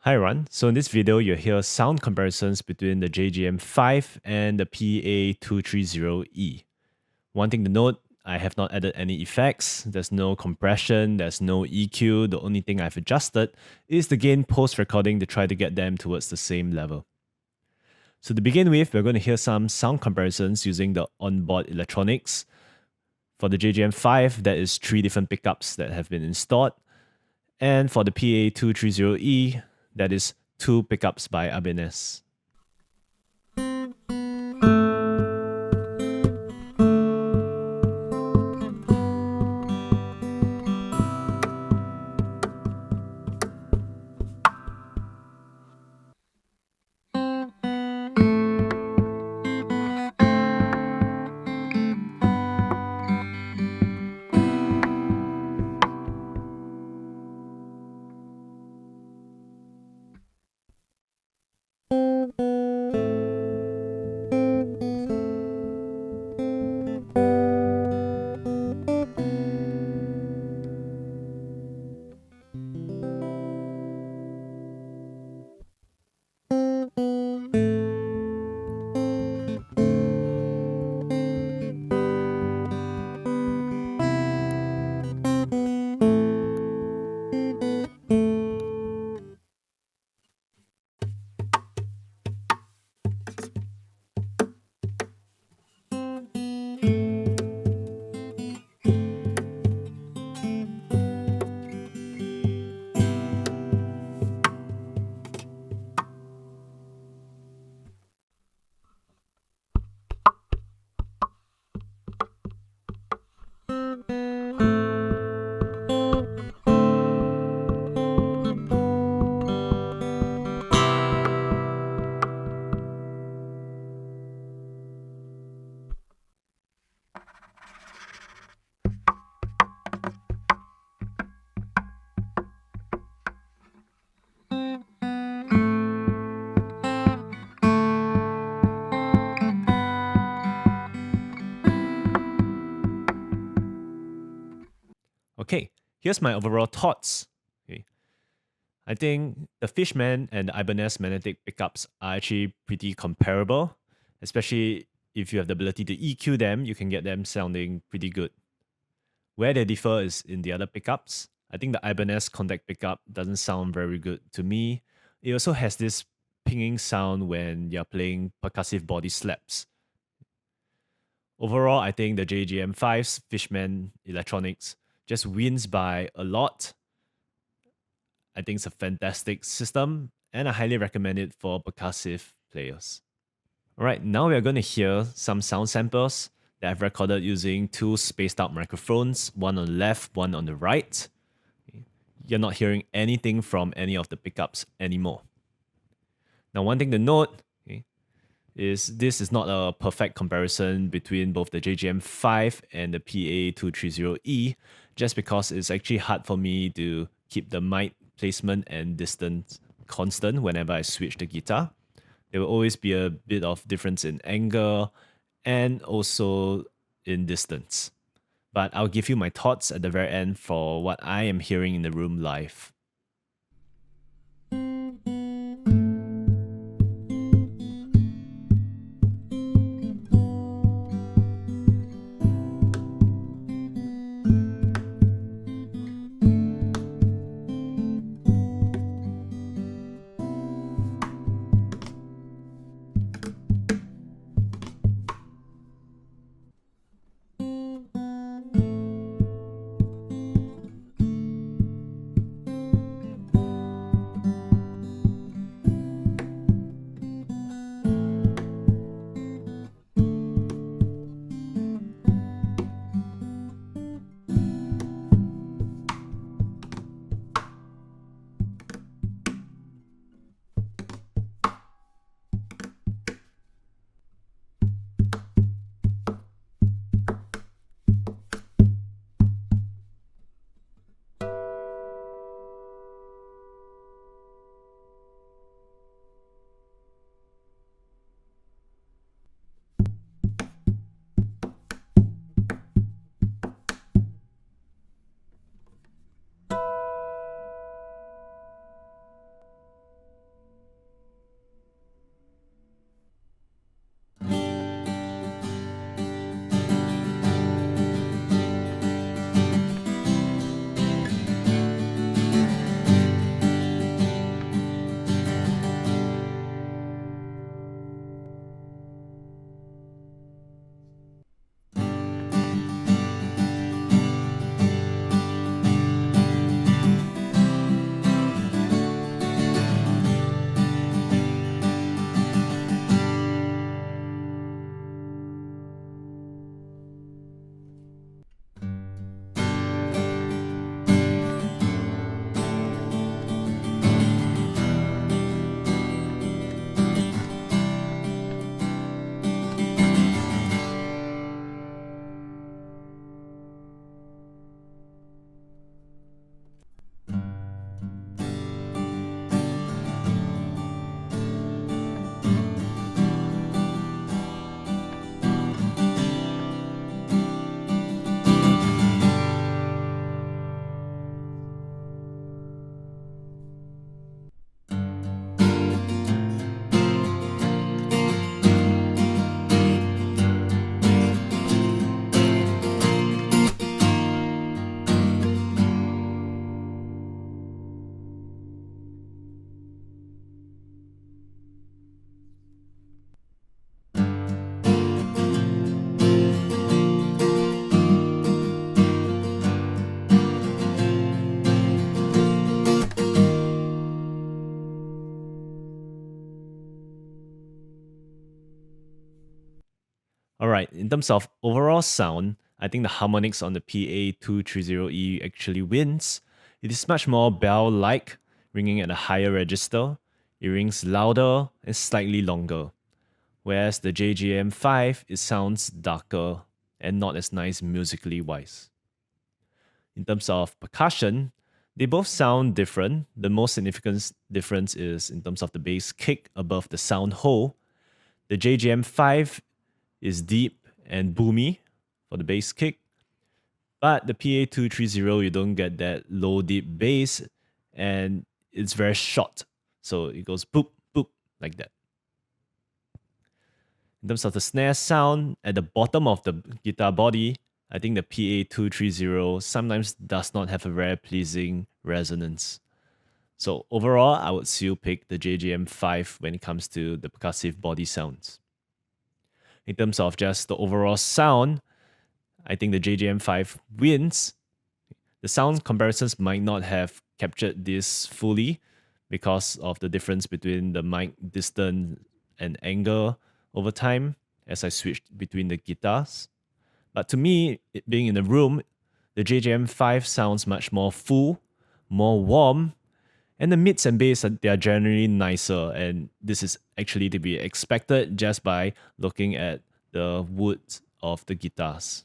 Hi everyone, so in this video you'll hear sound comparisons between the JGM5 and the PA230E. One thing to note, I have not added any effects, there's no compression, there's no EQ, the only thing I've adjusted is the gain post-recording to try to get them towards the same level. So to begin with, we're going to hear some sound comparisons using the onboard electronics. For the JGM5, that is 3 different pickups that have been installed, and for the PA230E, that is 2 pickups by Ibanez. Okay, here's my overall thoughts. Okay. I think the Fishman and the Ibanez magnetic pickups are actually pretty comparable, especially if you have the ability to EQ them, you can get them sounding pretty good. Where they differ is in the other pickups. I think the Ibanez contact pickup doesn't sound very good to me. It also has this pinging sound when you're playing percussive body slaps. Overall, I think the JGM5's Fishman electronics just wins by a lot. I think it's a fantastic system, and I highly recommend it for percussive players. Alright, now we are going to hear some sound samples that I've recorded using 2 spaced out microphones, one on the left, one on the right. You're not hearing anything from any of the pickups anymore. Now, one thing to note is this is not a perfect comparison between both the JGM5 and the PA230E, just because it's actually hard for me to keep the mic placement and distance constant whenever I switch the guitar. There will always be a bit of difference in angle and also in distance. But I'll give you my thoughts at the very end for what I am hearing in the room live. terms of overall sound, I think the harmonics on the PA230E actually wins. It is much more bell-like, ringing at a higher register. It rings louder and slightly longer. Whereas the JGM5, it sounds darker and not as nice musically wise. In terms of percussion, they both sound different. The most significant difference is in terms of the bass kick above the sound hole. The JGM5 is deep and boomy for the bass kick, but the PA230, you don't get that low deep bass, and it's very short. So it goes boop, boop, like that. In terms of the snare sound, at the bottom of the guitar body, I think the PA230 sometimes does not have a very pleasing resonance. So overall, I would still pick the JGM5 when it comes to the percussive body sounds. In terms of just the overall sound, I think the JGM5 wins. The sound comparisons might not have captured this fully because of the difference between the mic distance and angle over time as I switched between the guitars. But to me, it being in the room, the JGM5 sounds much more full, more warm, and the mids and bass they are generally nicer, and this is actually to be expected just by looking at the wood of the guitars.